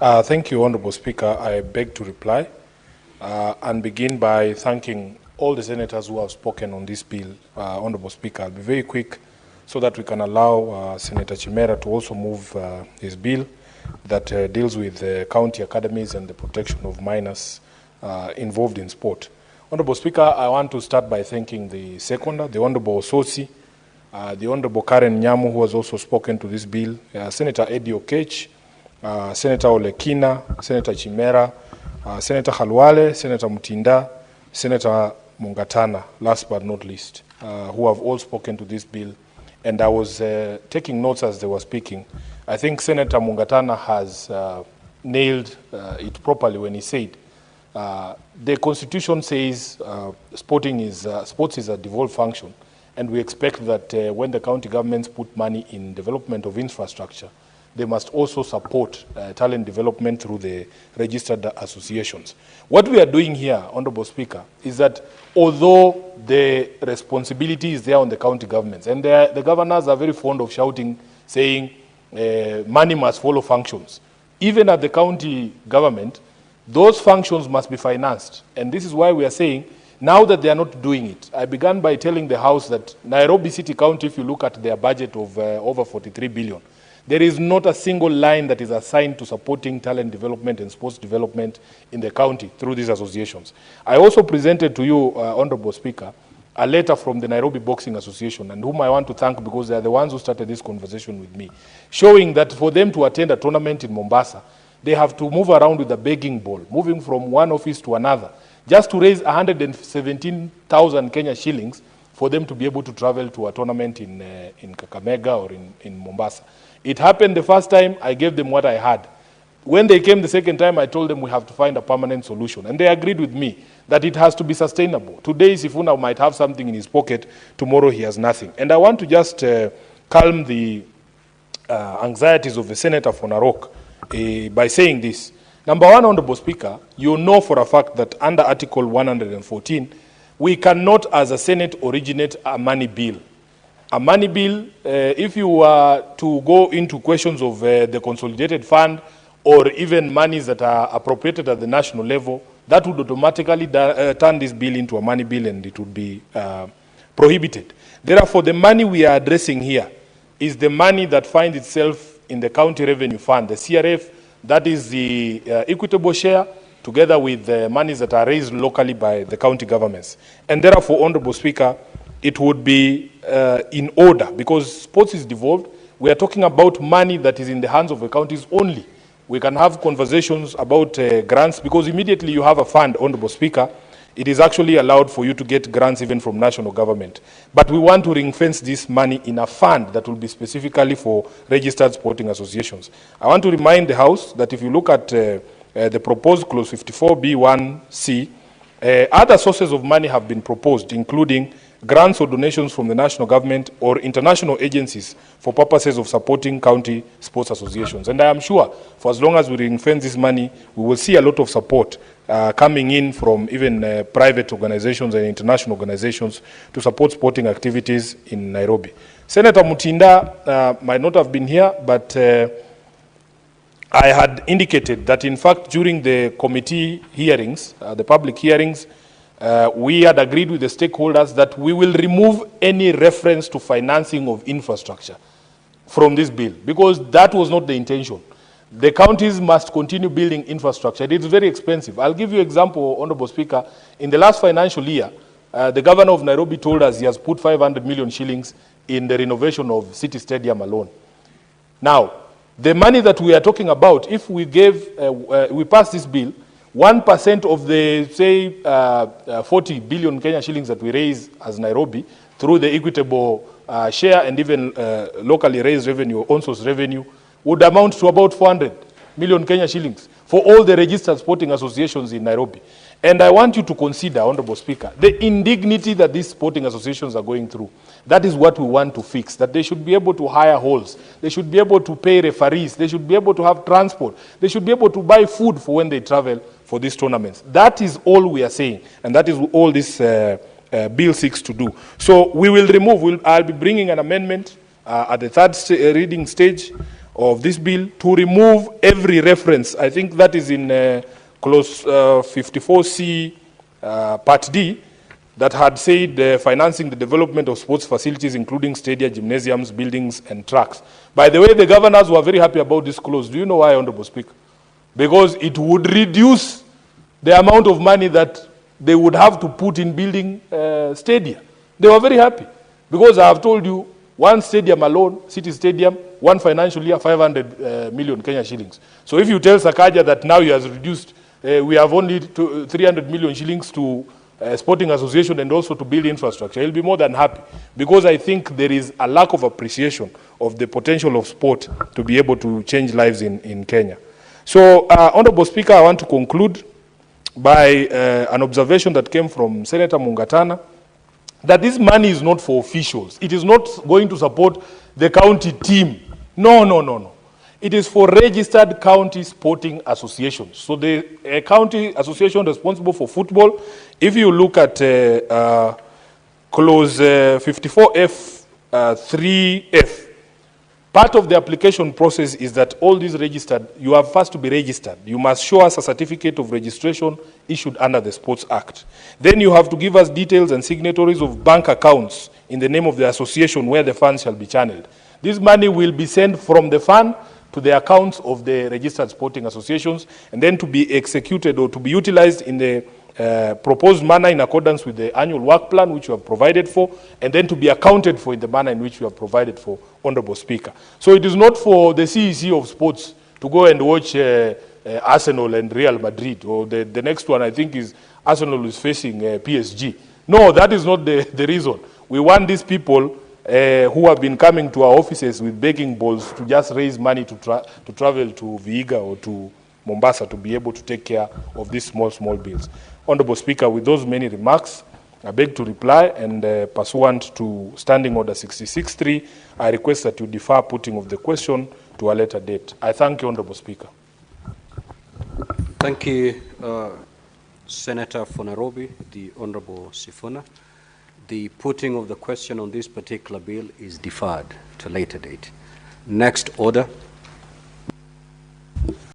Thank you, Honorable Speaker. I beg to reply and begin by thanking all the senators who have spoken on this bill. Honorable Speaker, I'll be very quick so that we can allow Senator Chimera to also move his bill that deals with county academies and the protection of minors involved in sport. Honorable Speaker, I want to start by thanking the seconder, the Honorable Sosi, the Honorable Karen Nyamu, who has also spoken to this bill, Senator Eddie Okech, Senator Olekina, Senator Chimera, Senator Khalwale, Senator Mutinda, Senator Mungatana, last but not least, who have all spoken to this bill. And I was taking notes as they were speaking. I think Senator Mungatana has nailed it properly when he said, the Constitution says sports is a devolved function, and we expect that when the county governments put money in development of infrastructure, they must also support talent development through the registered associations. What we are doing here, Honorable Speaker, is that although the responsibility is there on the county governments, and the governors are very fond of shouting, saying money must follow functions. Even at the county government, those functions must be financed. And this is why we are saying, now that they are not doing it, I began by telling the House that Nairobi City County, if you look at their budget of over 43 billion, there is not a single line that is assigned to supporting talent development and sports development in the county through these associations. I also presented to you, Honorable Speaker, a letter from the Nairobi Boxing Association, and whom I want to thank because they are the ones who started this conversation with me, showing that for them to attend a tournament in Mombasa, they have to move around with a begging bowl, moving from one office to another, just to raise 117,000 Kenya shillings for them to be able to travel to a tournament in Kakamega or in Mombasa. It happened the first time, I gave them what I had. When they came the second time, I told them we have to find a permanent solution. And they agreed with me that it has to be sustainable. Today, Sifuna might have something in his pocket, tomorrow he has nothing. And I want to just calm the anxieties of the Senator for Narok by saying this. Number one, Honorable Speaker, you know for a fact that under Article 114, we cannot as a Senate originate a money bill. A money bill, if you were to go into questions of the consolidated fund or even monies that are appropriated at the national level, that would automatically turn this bill into a money bill and it would be prohibited. Therefore, the money we are addressing here is the money that finds itself in the county revenue fund, the CRF, that is the equitable share, together with the monies that are raised locally by the county governments. And therefore, Honorable Speaker, it would be in order, because sports is devolved. We are talking about money that is in the hands of the counties only. We can have conversations about grants, because immediately you have a fund, Honorable Speaker, it is actually allowed for you to get grants even from national government. But we want to ring-fence this money in a fund that will be specifically for registered sporting associations. I want to remind the House that if you look at the proposed clause 54B1C, other sources of money have been proposed, including grants or donations from the national government or international agencies for purposes of supporting county sports associations. And I am sure for as long as we ring-fence this money, we will see a lot of support coming in from even private organizations and international organizations to support sporting activities in Nairobi. Senator Mutinda might not have been here, but I had indicated that in fact during the committee hearings, the public hearings, we had agreed with the stakeholders that we will remove any reference to financing of infrastructure from this bill, because that was not the intention. The counties must continue building infrastructure. It is very expensive. I'll give you an example, Honorable Speaker. In the last financial year, the governor of Nairobi told us he has put 500 million shillings in the renovation of City Stadium alone. Now, the money that we are talking about, if we we pass this bill, 1% of the, say, 40 billion Kenya shillings that we raise as Nairobi through the equitable share and even locally raised revenue, on-source revenue, would amount to about 400 million Kenya shillings for all the registered sporting associations in Nairobi. And I want you to consider, Honorable Speaker, the indignity that these sporting associations are going through. That is what we want to fix, that they should be able to hire halls, they should be able to pay referees, they should be able to have transport, they should be able to buy food for when they travel for these tournaments. That is all we are saying, and that is all this bill seeks to do. So we will remove, I'll be bringing an amendment at the third reading stage of this bill to remove every reference. I think that is in clause 54C part D, that had said financing the development of sports facilities, including stadia, gymnasiums, buildings, and tracks. By the way, the governors were very happy about this clause. Do you know why, Honorable Speaker? Because it would reduce the amount of money that they would have to put in building stadia. They were very happy. Because I have told you, one stadium alone, city stadium, one financial year, 500 million Kenya shillings. So if you tell Sakaja that now he has reduced, we have only 300 million shillings to sporting association and also to build infrastructure, he'll be more than happy, because I think there is a lack of appreciation of the potential of sport to be able to change lives in Kenya. So, Honorable Speaker, I want to conclude by an observation that came from Senator Mungatana, that this money is not for officials. It is not going to support the county team. No, no, no, no. It is for registered county sporting associations. So the county association responsible for football, if you look at clause 54F 3F, part of the application process is that all these registered, you have first to be registered. You must show us a certificate of registration issued under the Sports Act. Then you have to give us details and signatories of bank accounts in the name of the association where the funds shall be channeled. This money will be sent from the fund to the accounts of the registered sporting associations, and then to be executed or to be utilized in the proposed manner in accordance with the annual work plan which you have provided for, and then to be accounted for in the manner in which you have provided for, Honorable Speaker. So it is not for the CEC of sports to go and watch Arsenal and Real Madrid, or the next one I think is Arsenal is facing PSG. No, that is not the reason. We want these people who have been coming to our offices with begging bowls to just raise money to travel to Vihiga or to Mombasa to be able to take care of these small bills. Honorable Speaker, with those many remarks, I beg to reply, and pursuant to Standing Order 66.3, I request that you defer putting of the question to a later date. I thank you, Honorable Speaker. Thank you, Senator for Nairobi, the Honorable Sifuna. The putting of the question on this particular bill is deferred to a later date. Next order.